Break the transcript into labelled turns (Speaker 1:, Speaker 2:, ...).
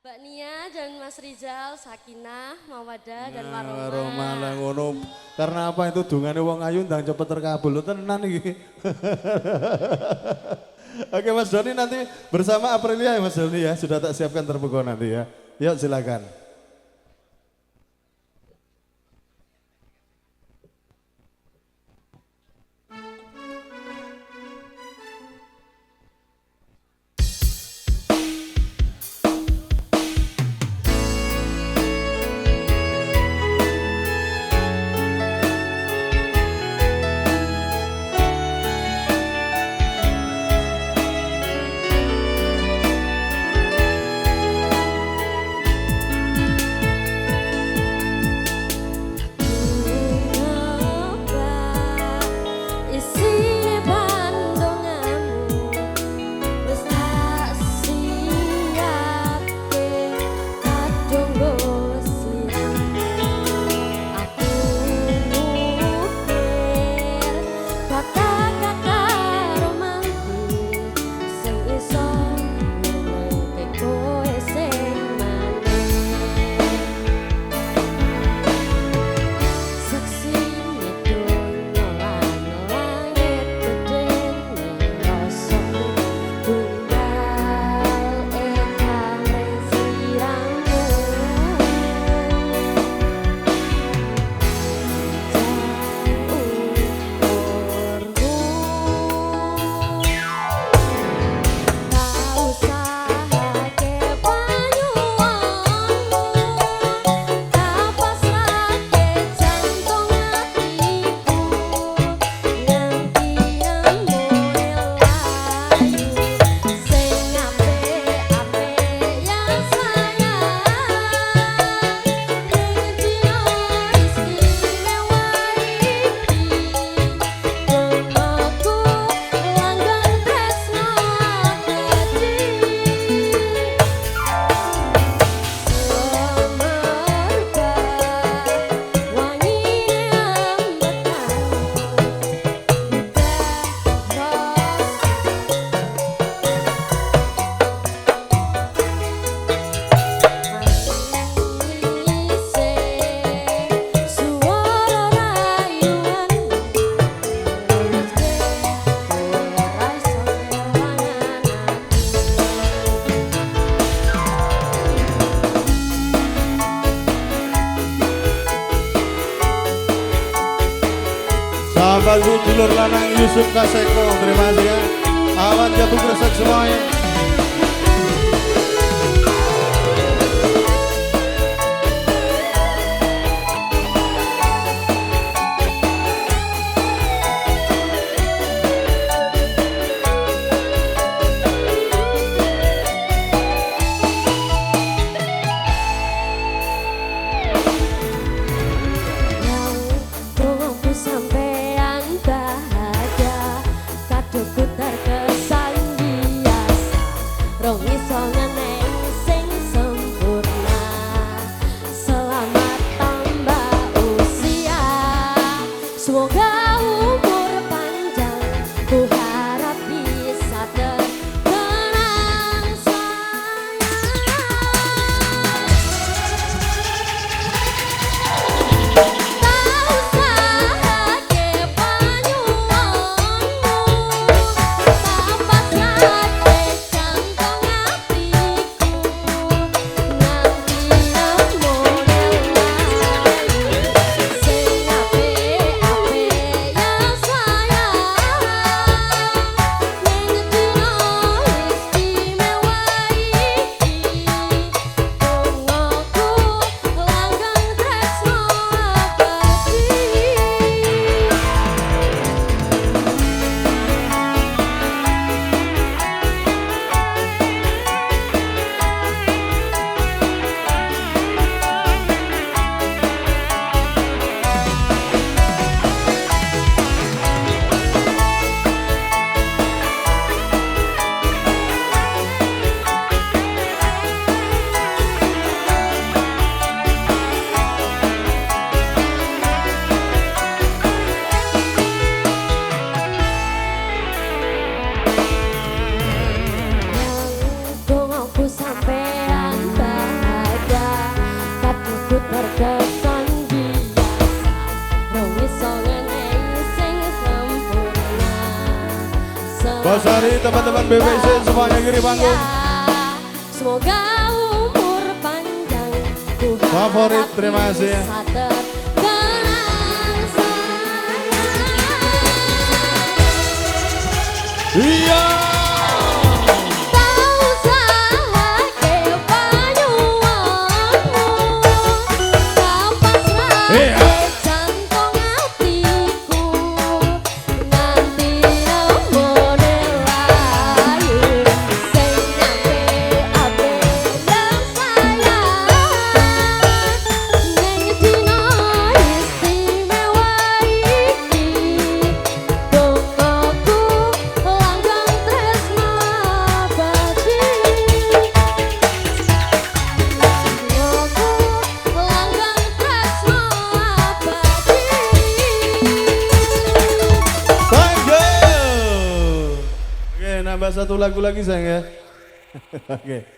Speaker 1: Mbak Nia dan Mas Rizal, Sakinah, Mawadah dan
Speaker 2: Waroma
Speaker 1: Waroma.
Speaker 2: ngono. Karena apa itu dungane wong ayu ndang cepet terkabul tenan iki. Oke Mas Doni nanti bersama Aprilia ya Mas Doni ya. Sudah tak siapkan terpukau nanti ya. Yuk silakan. Sahabatku dulur lanang Yusuf Kaseko, terima kasih ya. Awan jatuh gresek semuanya.
Speaker 1: Sampean bahagia, kado putar kesan biasa.
Speaker 2: Losari teman-teman BBC semuanya kiri panggung.
Speaker 1: Semoga umur panjang. Tuhan
Speaker 2: Favorit, terima kasih ya.
Speaker 1: bisa terkenang sayang.
Speaker 2: Iya. Nambah satu lagu lagi sayang ya. Oke.